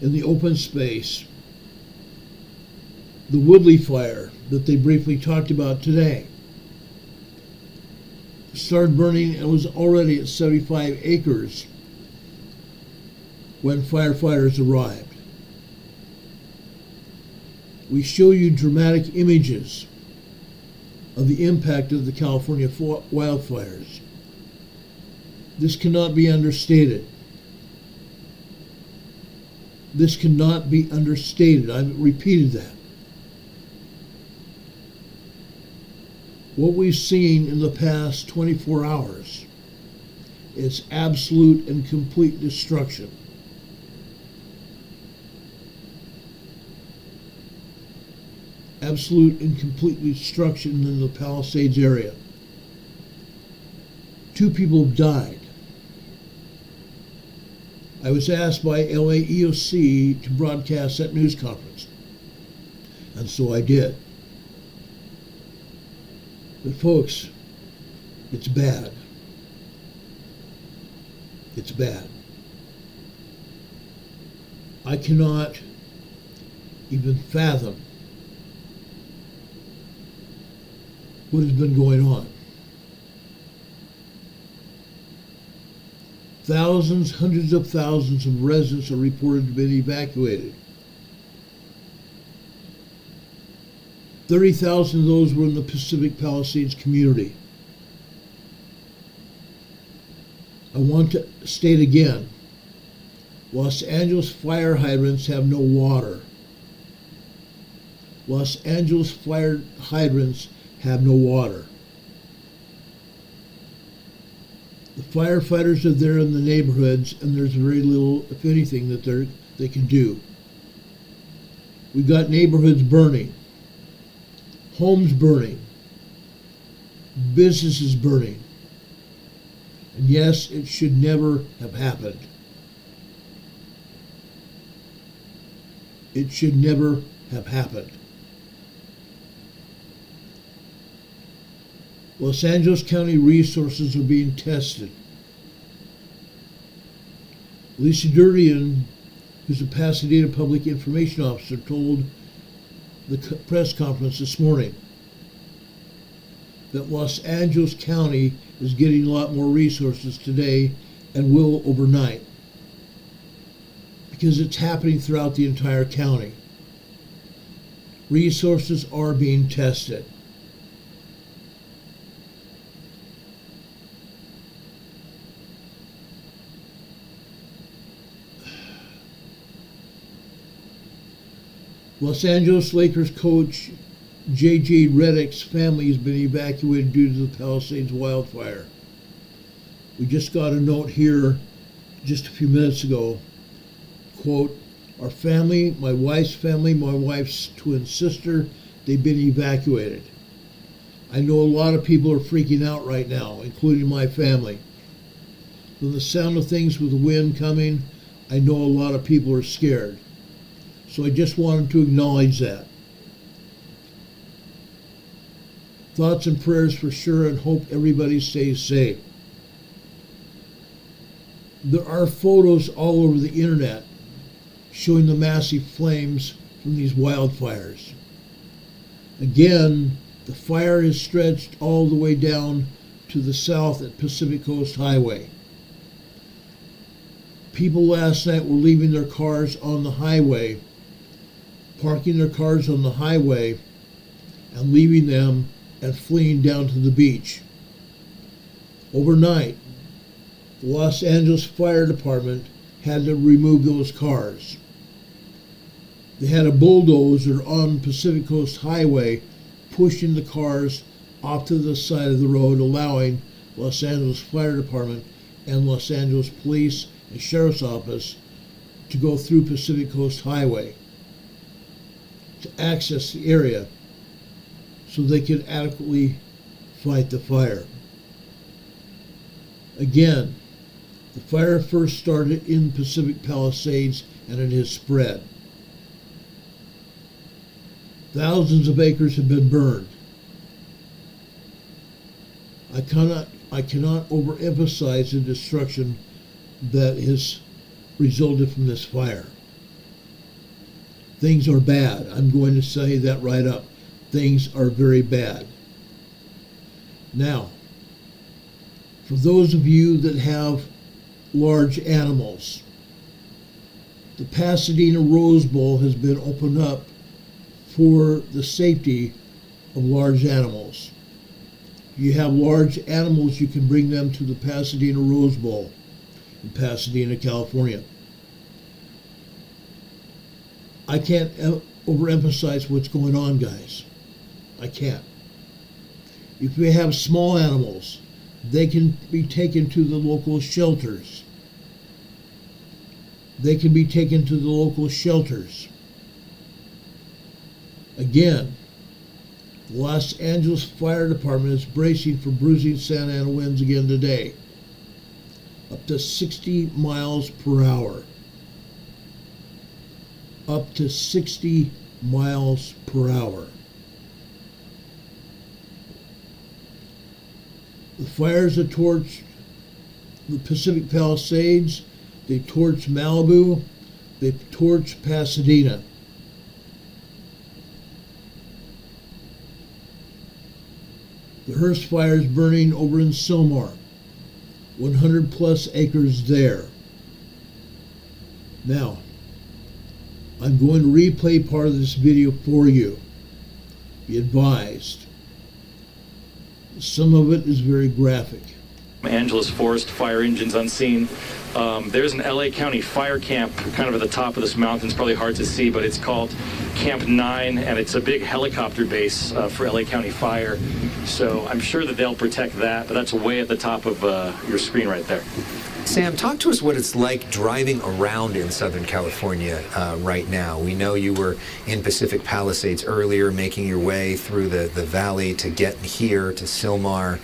[SPEAKER 20] in the open space. The Woodley fire that they briefly talked about today started burning and was already at 75 acres when firefighters arrived. We show you dramatic images of the impact of the California wildfires. This cannot be understated. This cannot be understated. I've repeated that. What we've seen in the past 24 hours is absolute and complete destruction. Absolute and complete destruction in the Palisades area. 2 people have died. I was asked by LA EOC to broadcast that news conference, and so I did. But folks, it's bad. It's bad. I cannot even fathom what has been going on. Thousands, hundreds of thousands of residents are reported to have been evacuated. 30,000 of those were in the Pacific Palisades community. want to state again, Los Angeles fire hydrants have no water. Los Angeles fire hydrants have no water. The firefighters are there in the neighborhoods, and there's very little, if anything, that they can do. We've got neighborhoods burning, homes burning, businesses burning. And yes, it should never have happened. It should never have happened. Los Angeles County resources are being tested. Lisa Durdian, who's a Pasadena Public Information Officer, told the press conference this morning that Los Angeles County is getting a lot more resources today and will overnight, because it's happening throughout the entire county. Resources are being tested. Los Angeles Lakers coach J.J. Redick's family has been evacuated due to the Palisades wildfire. We just got a note here just a few minutes ago. Quote, our family, my wife's twin sister, they've been evacuated. I know a lot of people are freaking out right now, including my family. From the sound of things with the wind coming, I know a lot of people are scared. So I just wanted to acknowledge that. Thoughts and prayers for sure, and hope everybody stays safe. There are photos all over the internet showing the massive flames from these wildfires. Again, the fire is stretched all the way down to the south at Pacific Coast Highway. People last night were leaving their cars on the highway, parking their cars on the highway and leaving them and fleeing down to the beach. Overnight, the Los Angeles Fire Department had to remove those cars. They had a bulldozer on Pacific Coast Highway pushing the cars off to the side of the road, allowing Los Angeles Fire Department and Los Angeles Police and Sheriff's Office to go through Pacific Coast Highway to access the area so they could adequately fight the fire. Again, the fire first started in Pacific Palisades and it has spread. Thousands of acres have been burned. I cannot overemphasize the destruction that has resulted from this fire. Things are bad. I'm going to say that right up. Things are very bad. Now, for those of you that have large animals, the Pasadena Rose Bowl has been opened up for the safety of large animals. If you have large animals, you can bring them to the Pasadena Rose Bowl in Pasadena, California. I can't overemphasize what's going on, guys. I can't. If you have small animals, they can be taken to the local shelters. They can be taken to the local shelters. Again, the Los Angeles Fire Department is bracing for bruising Santa Ana winds again today, up to 60 miles per hour. Up to 60 miles per hour. The fires that torched the Pacific Palisades, they torched Malibu, they torched Pasadena. The Hearst fire is burning over in Sylmar, 100 plus acres there. Now, I'm going to replay part of this video for you. Be advised. Some of it is very graphic.
[SPEAKER 21] Angeles forest fire engines unseen. There's an LA County fire camp kind of at the top of this mountain. It's probably hard to see, but it's called Camp 9, and it's a big helicopter base for LA County Fire. So I'm sure that they'll protect that, but that's way at the top of your screen right there.
[SPEAKER 22] Sam, talk to us what it's like driving around in Southern California right now. We know you were in Pacific Palisades earlier, making your way through the valley to get here to Sylmar.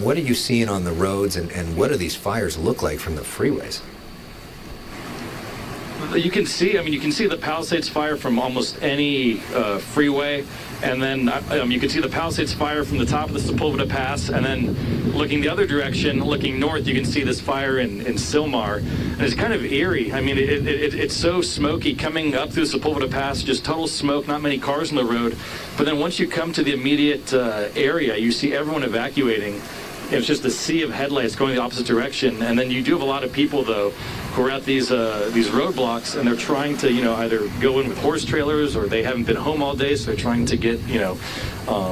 [SPEAKER 22] What are you seeing on the roads, and what do these fires look like from the freeways?
[SPEAKER 21] You can see, you can see the Palisades fire from almost any freeway, and then you can see the Palisades fire from the top of the Sepulveda Pass, and then looking the other direction, looking north, you can see this fire in Sylmar, and it's kind of eerie. It's so smoky coming up through the Sepulveda Pass, just total smoke, not many cars on the road, but then once you come to the immediate area, you see everyone evacuating. It's just a sea of headlights going the opposite direction, and then you do have a lot of people, though, who are at these roadblocks, and they're trying to, either go in with horse trailers, or they haven't been home all day, so they're trying to get,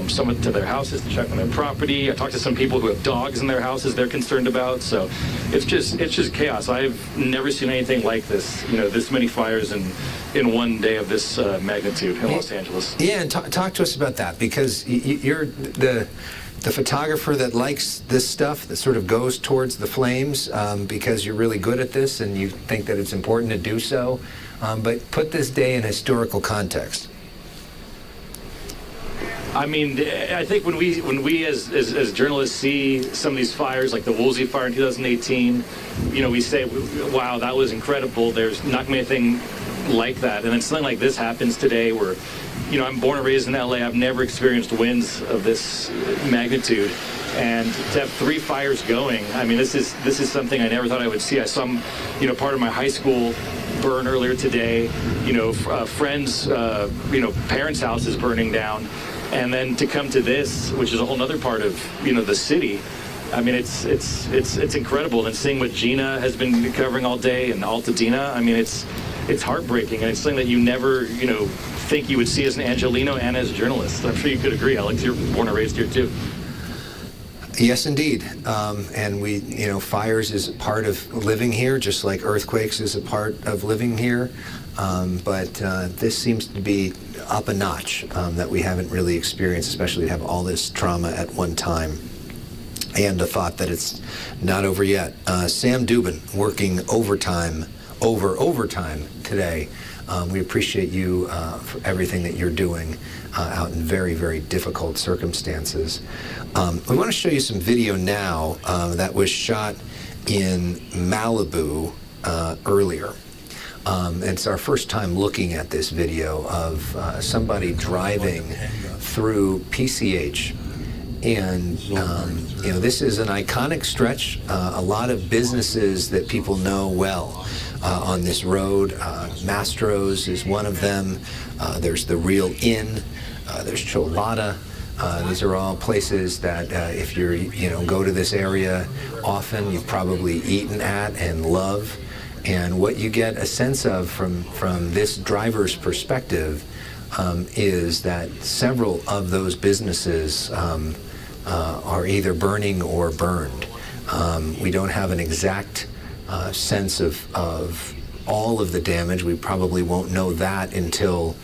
[SPEAKER 21] someone to their houses to check on their property. I talked to some people who have dogs in their houses they're concerned about, so it's just chaos. I've never seen anything like this, this many fires in one day of this magnitude in Los Angeles.
[SPEAKER 22] Yeah, and talk to us about that, because you're the photographer that likes this stuff, that sort of goes towards the flames because you're really good at this and you think that it's important to do so. But put this day in historical context.
[SPEAKER 21] I think when we as journalists see some of these fires, like the Woolsey fire in 2018, we say, wow, that was incredible. There's not going to be anything like that. And then something like this happens today where, I'm born and raised in LA. I've never experienced winds of this magnitude. And to have 3 fires going, this is something I never thought I would see. I saw, part of my high school burn earlier today, friends, parents' houses burning down. And then to come to this, which is a whole other part of, the city, it's incredible. And seeing what Gina has been covering all day and Altadena, it's heartbreaking. And it's something that you never, think you would see as an Angelino and as a journalist. I'm sure you could agree, Alex. You're born and raised here, too.
[SPEAKER 22] Yes, indeed. And we, fires is a part of living here, just like earthquakes is a part of living here. But this seems to be up a notch that we haven't really experienced, especially to have all this trauma at one time. And the thought that it's not over yet. Sam Dubin working overtime today. We appreciate you for everything that you're doing out in very, very difficult circumstances. We want to show you some video now that was shot in Malibu earlier. And it's our first time looking at this video of somebody driving through PCH. And, this is an iconic stretch. A lot of businesses that people know well on this road. Mastro's is one of them. There's the Real Inn. There's Cholada. These are all places that if you're, go to this area often, you've probably eaten at and love. And what you get a sense of from this driver's perspective is that several of those businesses are either burning or burned. We don't have an exact sense of all of the damage. We probably won't know that until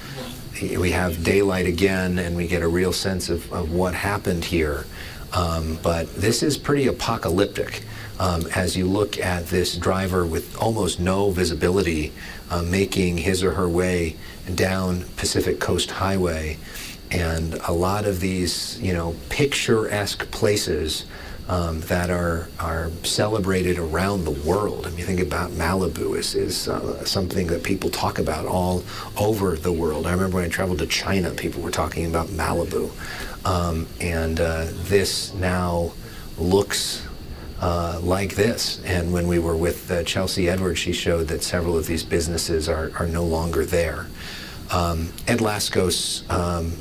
[SPEAKER 22] we have daylight again and we get a real sense of what happened here. But this is pretty apocalyptic as you look at this driver with almost no visibility making his or her way down Pacific Coast Highway. And a lot of these, picturesque places that are celebrated around the world. You think about Malibu is something that people talk about all over the world. I remember when I traveled to China, people were talking about Malibu. This now looks like this. And when we were with Chelsea Edwards, she showed that several of these businesses are no longer there. Ed Laskos,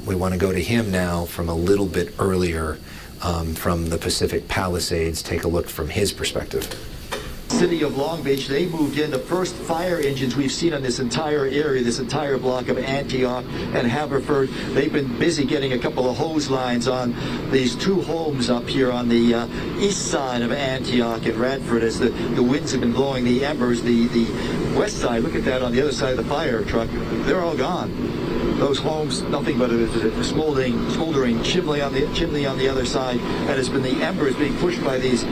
[SPEAKER 22] we want to go to him now from a little bit earlier from the Pacific Palisades. Take a look from his perspective.
[SPEAKER 1] City of Long Beach, they moved in the first fire engines we've seen on this entire area, this entire block of Antioch and Haverford. They've been busy getting a couple of hose lines on these two homes up here on the east side of Antioch and Radford as the winds have been blowing the embers. The west side, look at that on the other side of the fire truck, they're all gone. Those homes, nothing but a smoldering chimney on the other side, and it's been the embers being pushed by these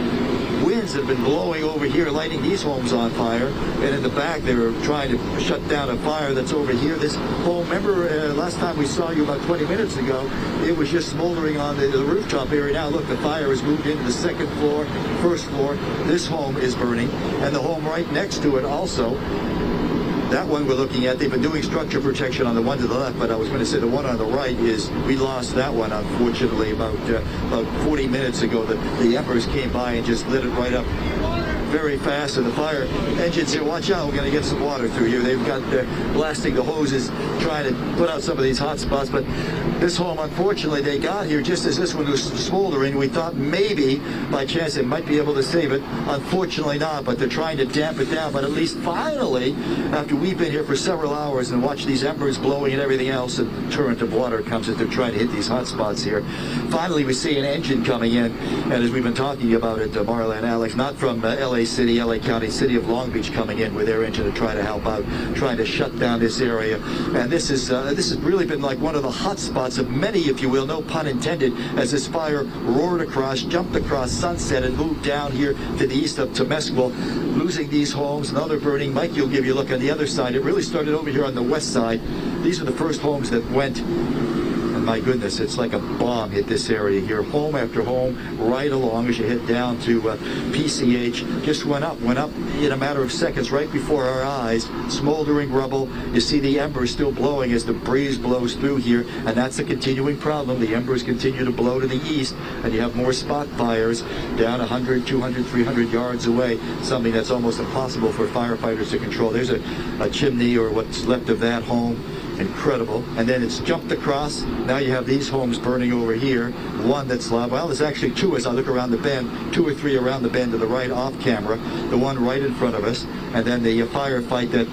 [SPEAKER 1] winds that have been blowing over here, lighting these homes on fire. And in the back, they were trying to shut down a fire that's over here. This home, remember last time we saw you about 20 minutes ago, it was just smoldering on the rooftop area. Now look, the fire has moved into the second floor, first floor. This home is burning, and the home right next to it also. That one we're looking at, they've been doing structure protection on the one to the left, but I was going to say the one on the right is, we lost that one, unfortunately, about 40 minutes ago. The embers came by and just lit it right up very fast, and the fire engines here, watch out, we're going to get some water through here. They've got blasting the hoses, trying to put out some of these hot spots, but this home, unfortunately, they got here just as this one was smoldering. We thought maybe, by chance, they might be able to save it. Unfortunately not, but they're trying to damp it down. But at least finally, after we've been here for several hours and watched these embers blowing and everything else, a torrent of water comes as they're trying to hit these hot spots here. Finally, we see an engine coming in, and as we've been talking about it, Marla and Alex, not from LA City, LA County, City of Long Beach coming in with their engine to try to help out, trying to shut down this area. And this has really been like one of the hot spots of many, if you will, no pun intended, as this fire roared across, jumped across Sunset, and moved down here to the east of Temescal, losing these homes. Another burning. Mike, you'll give you a look on the other side. It really started over here on the west side. These are the first homes that went. My goodness, it's like a bomb hit this area here. Home after home, right along as you head down to PCH. Just went up in a matter of seconds, right before our eyes. Smoldering rubble. You see the embers still blowing as the breeze blows through here, and that's a continuing problem. The embers continue to blow to the east, and you have more spot fires down 100, 200, 300 yards away, something that's almost impossible for firefighters to control. There's a chimney or what's left of that home. Incredible. And then it's jumped across. Now you have these homes burning over here. One that's loud. Well, there's actually two as I look around the bend, 2 or 3 around the bend to the right off camera. The one right in front of us. And then the firefight that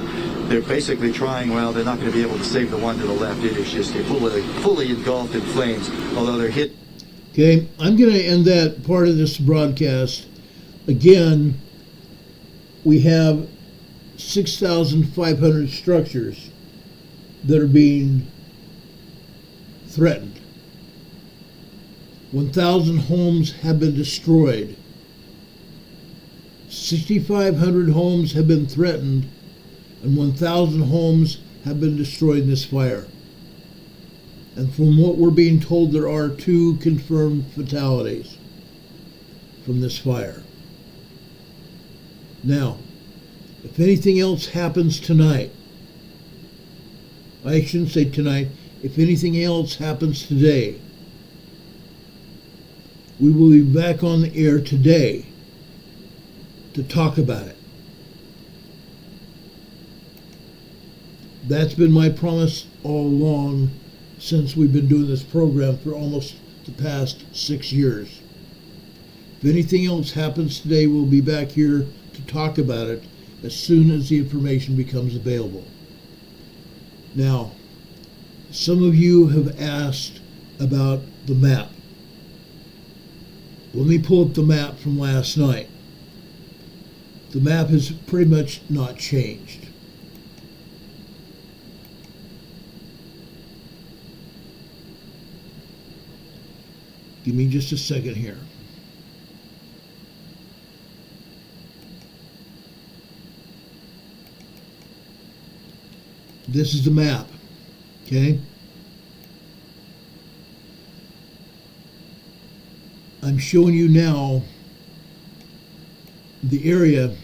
[SPEAKER 1] they're basically trying, well, they're not going to be able to save the one to the left. It is just fully engulfed in flames, although they're hit.
[SPEAKER 20] Okay, I'm going to end that part of this broadcast. Again, we have 6,500 structures that are being threatened. 1,000 homes have been destroyed. 6,500 homes have been threatened, and 1,000 homes have been destroyed in this fire. And from what we're being told, there are 2 confirmed fatalities from this fire. Now, if anything else happens tonight, I shouldn't say tonight, if anything else happens today, we will be back on the air today to talk about it. That's been my promise all along since we've been doing this program for almost the past 6 years. If anything else happens today, we'll be back here to talk about it as soon as the information becomes available. Now, some of you have asked about the map. Let me pull up the map from last night. The map has pretty much not changed. Give me just a second here. This is the map, okay? I'm showing you now the area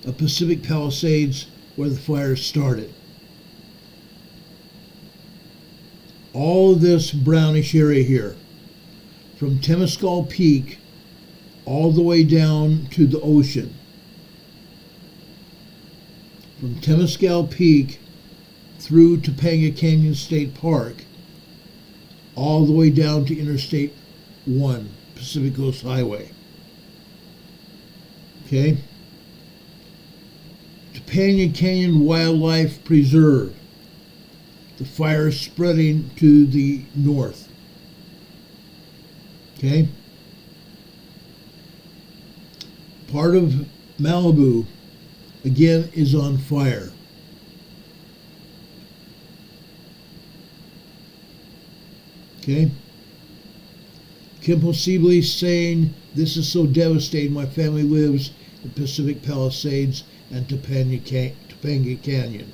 [SPEAKER 20] of Pacific Palisades where the fire started. All of this brownish area here, from Temescal Peak all the way down to the ocean. From Temescal Peak through Topanga Canyon State Park, all the way down to Interstate 1, Pacific Coast Highway. Okay? Topanga Canyon Wildlife Preserve. The fire is spreading to the north. Okay? Part of Malibu, again, is on fire. Okay? Kimpo Sibley saying, "This is so devastating. My family lives in Pacific Palisades and Topanga Canyon.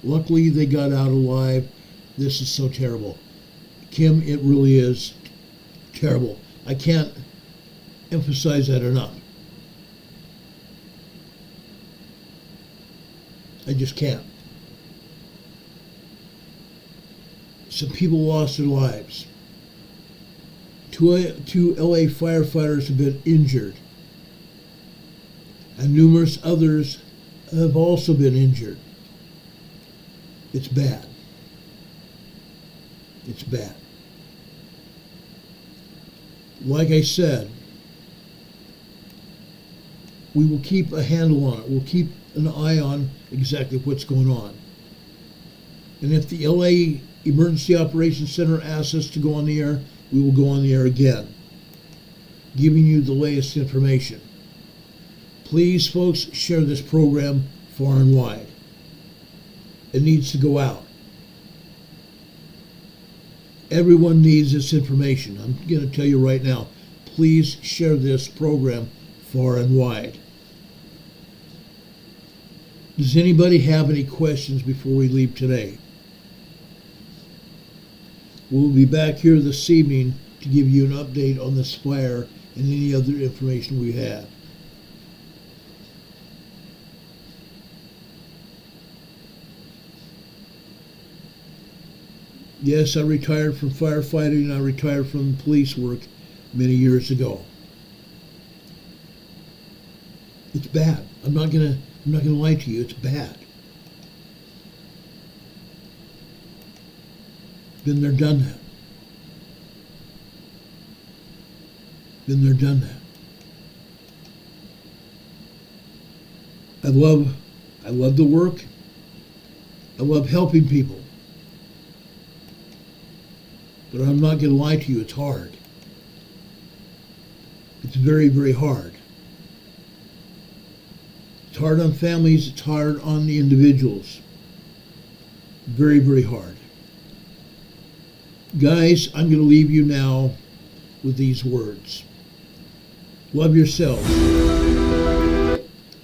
[SPEAKER 20] Luckily, they got out alive. This is so terrible." Kim, it really is terrible. I can't emphasize that enough. I just can't. Some people lost their lives. Two LA firefighters have been injured, and numerous others have also been injured. It's bad. It's bad. Like I said, we will keep a handle on it. We'll keep an eye on exactly what's going on. And if the LA Emergency Operations Center asks us to go on the air, we will go on the air again, giving you the latest information. Please, folks, share this program far and wide. It needs to go out. Everyone needs this information. I'm going to tell you right now, please share this program far and wide. Does anybody have any questions before we leave today? We'll be back here this evening to give you an update on this fire and any other information we have. Yes, I retired from firefighting and I retired from police work many years ago. It's bad. I'm not gonna lie to you. It's bad. Been there, done that. Been there, done that. I love the work. I love helping people. But I'm not going to lie to you, it's hard. It's very, very hard. It's hard on families, it's hard on the individuals. Very, very hard. Guys, I'm going to leave you now with these words. Love yourselves.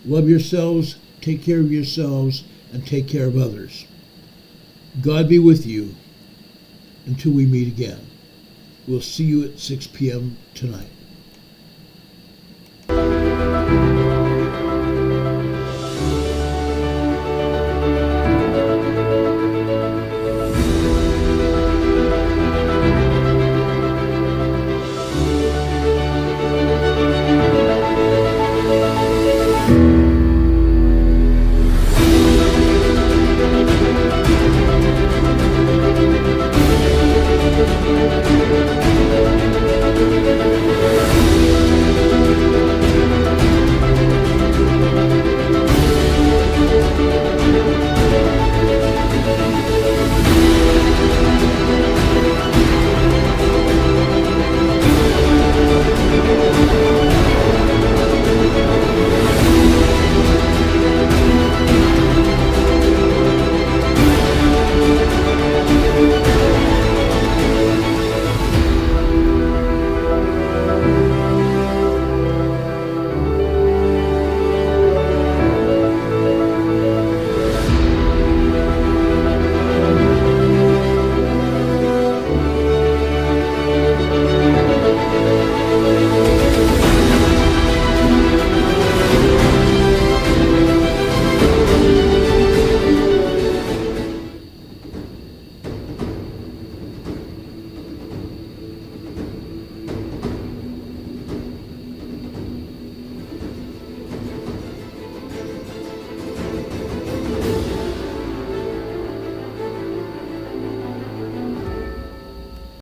[SPEAKER 20] Love yourselves, take care of yourselves, and take care of others. God be with you until we meet again. We'll see you at 6 p.m. tonight.